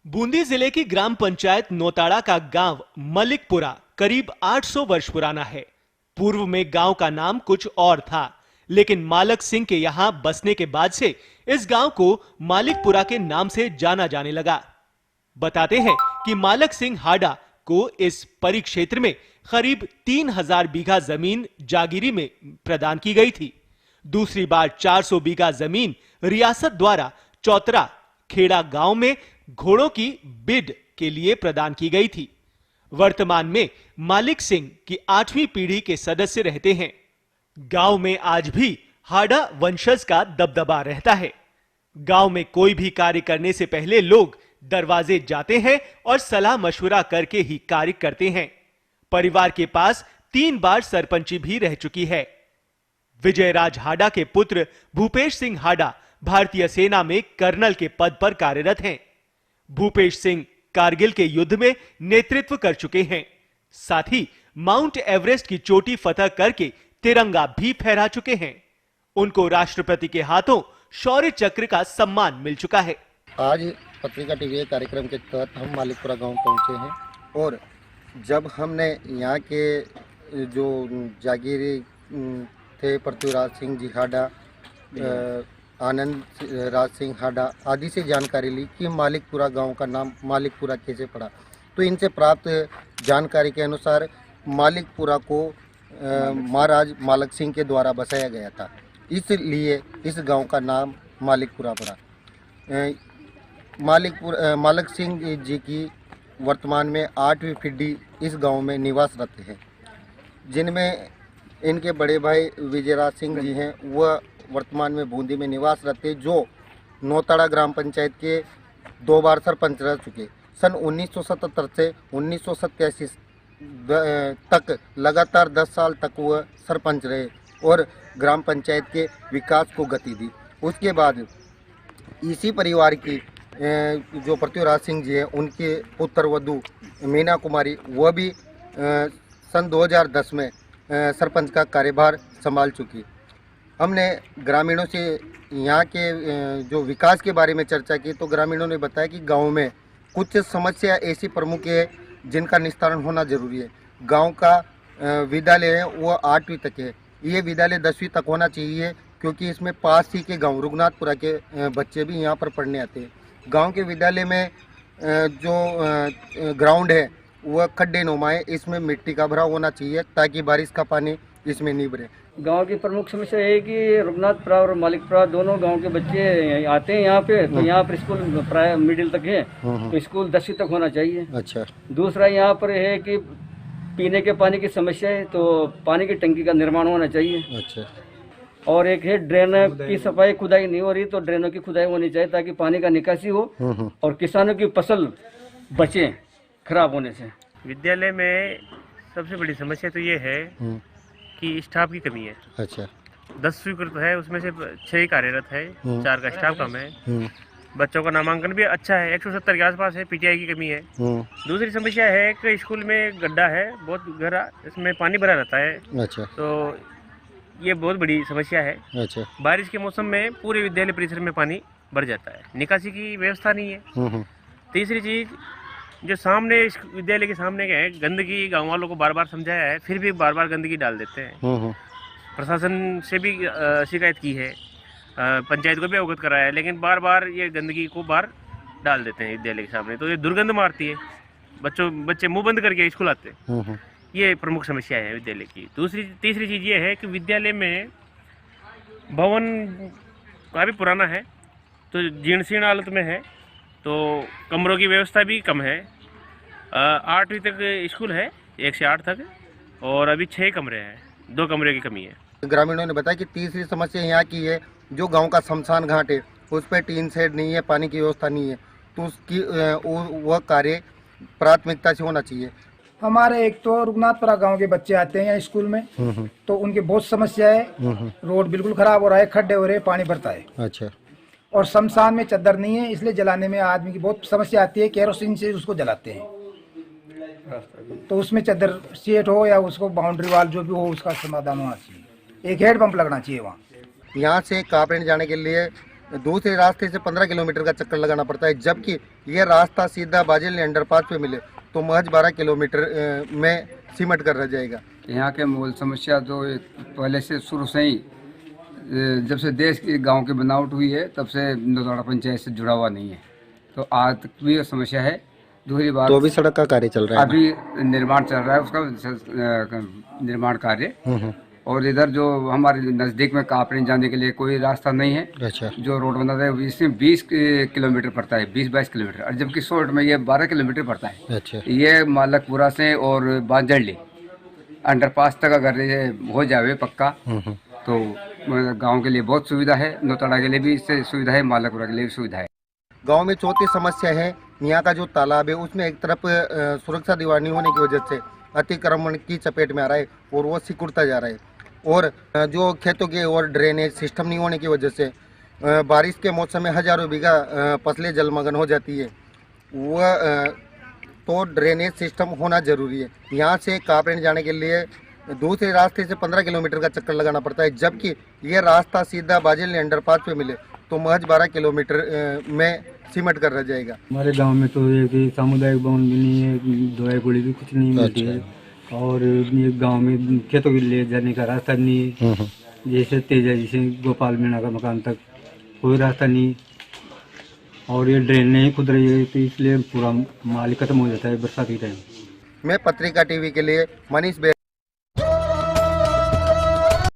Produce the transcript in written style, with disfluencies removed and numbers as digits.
बूंदी जिले की ग्राम पंचायत नौताड़ा का गांव मलिकपुरा करीब 800 वर्ष पुराना है। पूर्व में गांव का नाम कुछ और था, लेकिन मालक सिंह के यहां बसने के बाद से इस गांव को मालिकपुरा के नाम से जाना जाने लगा। बताते हैं कि मालक सिंह हाडा को इस परिक्षेत्र में करीब 3000 बीघा जमीन जागीरी में प्रदान की गई थी। दूसरी बार 400 बीघा जमीन रियासत द्वारा चौतरा खेड़ा गांव में घोड़ों की बिड के लिए प्रदान की गई थी। वर्तमान में मालिक सिंह की 8वीं पीढ़ी के सदस्य रहते हैं। गांव में आज भी हाडा वंशज का दबदबा रहता है। गांव में कोई भी कार्य करने से पहले लोग दरवाजे जाते हैं और सलाह मशवरा करके ही कार्य करते हैं। परिवार के पास 3 बार सरपंची भी रह चुकी है। विजयराज हाडा के पुत्र भूपेश सिंह हाडा भारतीय सेना में कर्नल के पद पर कार्यरत हैं। भूपेश सिंह कारगिल के युद्ध में नेतृत्व कर चुके हैं। साथ ही माउंट एवरेस्ट की चोटी फतह करके तिरंगा भी फहरा चुके हैं। उनको राष्ट्रपति के हाथों शौर्य चक्र का सम्मान मिल चुका है। आज पत्रिका टीवी कार्यक्रम के तहत हम मालिकपुरा गांव पहुंचे हैं और जब हमने यहाँ के जो जागीरी थे पृथ्वीराज सिंह जी हाडा, आनंद राज सिंह हाडा आदि से जानकारी ली कि मालिकपुरा गांव का नाम मालिकपुरा कैसे पड़ा, तो इनसे प्राप्त जानकारी के अनुसार मालिकपुरा को महाराज मालक सिंह के द्वारा बसाया गया था, इसलिए इस गांव का नाम मालिकपुरा पड़ा। मालक सिंह जी की वर्तमान में 8वीं पीढ़ी इस गांव में निवासरत है, जिनमें इनके बड़े भाई विजयराज सिंह जी हैं, वह वर्तमान में बूंदी में निवास रहते, जो नौताड़ा ग्राम पंचायत के 2 बार सरपंच रह चुके। सन 1977 से 1987 तक लगातार 10 साल तक वह सरपंच रहे और ग्राम पंचायत के विकास को गति दी। उसके बाद इसी परिवार की जो पृथ्वीराज सिंह जी हैं, उनके पुत्र वधू मीना कुमारी, वह भी सन 2010 में सरपंच का कार्यभार संभाल चुकी। हमने ग्रामीणों से यहाँ के जो विकास के बारे में चर्चा की, तो ग्रामीणों ने बताया कि गांव में कुछ समस्या ऐसी प्रमुख है जिनका निस्तारण होना जरूरी है। गांव का विद्यालय है वो 8वीं तक है, ये विद्यालय 10वीं तक होना चाहिए, क्योंकि इसमें पास ही के गांव रुगनाथपुरा के बच्चे भी यहाँ पर पढ़ने आते हैं। गांव के विद्यालय में जो ग्राउंड है वह खड्डे नुमा है, इसमें मिट्टी का भराव होना चाहिए ताकि बारिश का पानी इसमें नहीं भरे। गांव की प्रमुख समस्या है कि रघुनाथपुरा और मालिकपुरा दोनों गांव के बच्चे आते हैं यहाँ पे, तो यहाँ पर स्कूल प्राय मिडिल तक है, तो स्कूल 10वीं तक होना चाहिए। अच्छा। दूसरा यहाँ पर है कि पीने के पानी की समस्या है, तो पानी की टंकी का निर्माण होना चाहिए। अच्छा। और एक है ड्रेन की सफाई, खुदाई नहीं हो रही, तो ड्रेनों की खुदाई होनी चाहिए ताकि पानी का निकासी हो और किसानों की फसल बचे खराब होने से। विद्यालय में सबसे बड़ी समस्या तो ये है कि स्टाफ की कमी है। अच्छा। 10 स्वीकृत है, उसमें से 6 कार्यरत है, 4 का स्टाफ कम है। बच्चों का नामांकन भी अच्छा है, 170 के आसपास है, पीटीआई की कमी है। दूसरी समस्या है कि स्कूल में गड्ढा है बहुत गहरा, इसमें पानी भरा रहता है। अच्छा। तो ये बहुत बड़ी समस्या है। अच्छा। बारिश के मौसम में पूरे विद्यालय परिसर में पानी भर जाता है, निकासी की व्यवस्था नहीं है। तीसरी चीज जो सामने इस विद्यालय के सामने है, गंदगी गांव वालों को बार बार समझाया है, फिर भी बार बार गंदगी डाल देते हैं। प्रशासन से भी शिकायत की है, पंचायत को भी अवगत कराया है, लेकिन बार बार ये गंदगी को बाहर डाल देते हैं विद्यालय के सामने, तो ये दुर्गंध मारती है, बच्चे मुंह बंद करके स्कूल आते हैं। ये प्रमुख समस्या है विद्यालय की। तीसरी चीज़ ये है कि विद्यालय में भवन काफ़ी पुराना है, तो जीर्ण शीर्ण हालत में है, तो कमरों की व्यवस्था भी कम है। 8वीं तक स्कूल है, 1 से 8 तक, और अभी 6 कमरे हैं, 2 कमरे की कमी है। ग्रामीणों ने बताया कि तीसरी समस्या यहाँ की है, जो गांव का शमशान घाट है उस पर टीन शेड नहीं है, पानी की व्यवस्था नहीं है, तो उसकी वह कार्य प्राथमिकता से होना चाहिए। हमारे एक तो रघुनाथपुरा गांव के बच्चे आते हैं यहाँ स्कूल में, तो उनकी बहुत समस्या है। रोड बिल्कुल खराब हो रहा है, खड्डे हो रहे हैं, पानी भरता है। अच्छा। और शमशान में चद्दर नहीं है, इसलिए जलाने में आदमी की बहुत समस्या आती है। केरोसिन से उसको जलाते हैं, तो उसमें चद्दर सेट हो या उसको बाउंड्री वाल जो भी हो, उसका समाधान होना चाहिए। एक हेड पंप लगना चाहिए वहाँ। यहाँ से कापरेन जाने के लिए दूसरे रास्ते से 15 किलोमीटर का चक्कर लगाना पड़ता है, जबकि यह रास्ता सीधा बाजेली अंडरपास पे मिले तो महज 12 किलोमीटर में सिमट कर रह जाएगा। यहाँ के मूल समस्या तो पहले से शुरू से ही जब से देश की गांव की बनावट हुई है तब से नौताड़ा पंचायत से जुड़ा हुआ नहीं है, तो आज तक भी समस्या है। दूसरी बात तो अभी सड़क का कार्य चल रहा है। अभी निर्माण चल रहा है उसका निर्माण कार्य, और इधर जो हमारे नज़दीक में कापरे जाने के लिए कोई रास्ता नहीं है। अच्छा। जो रोड बना है इसमें 20 किलोमीटर पड़ता है, 20-22 किलोमीटर, और जबकि शॉर्ट में ये 12 किलोमीटर पड़ता है। अच्छा। ये मालकपुरा से और बांजरली अंडरपास तक अगर ये हो जावे पक्का तो गांव के लिए बहुत सुविधा है, नौताड़ा के लिए भी इससे सुविधा है, मालकपुरा के लिए भी सुविधा है। गांव में चौथी समस्या है, यहाँ का जो तालाब है उसमें एक तरफ सुरक्षा दीवार नहीं होने की वजह से अतिक्रमण की चपेट में आ रहा है और वो सिकुड़ता जा रहा है, और जो खेतों के और ड्रेनेज सिस्टम नहीं होने की वजह से बारिश के मौसम में हजारों बीघा फसलें जलमग्न हो जाती है। वह तो ड्रेनेज सिस्टम होना जरूरी है। यहाँ से कापरेन जाने के लिए दूसरे रास्ते से 15 किलोमीटर का चक्कर लगाना पड़ता है, जबकि यह रास्ता सीधा बाजेली अंडरपास पे मिले तो महज 12 किलोमीटर में सिमट कर रह जाएगा। हमारे गांव में तो ये कि सामुदायिक भवन भी नहीं है, दवाई गोली भी कुछ नहीं मिलती है, और ये गांव में खेतों के लिए जाने का रास्ता नहीं है। जैसे तेजा जैसे गोपाल मीणा का मकान तक कोई रास्ता नहीं, और ये ड्रेन नहीं खुद रही है, तो इसलिए पूरा माल खत्म हो जाता है बरसात के टाइम। मैं पत्रिका टीवी के लिए मनीष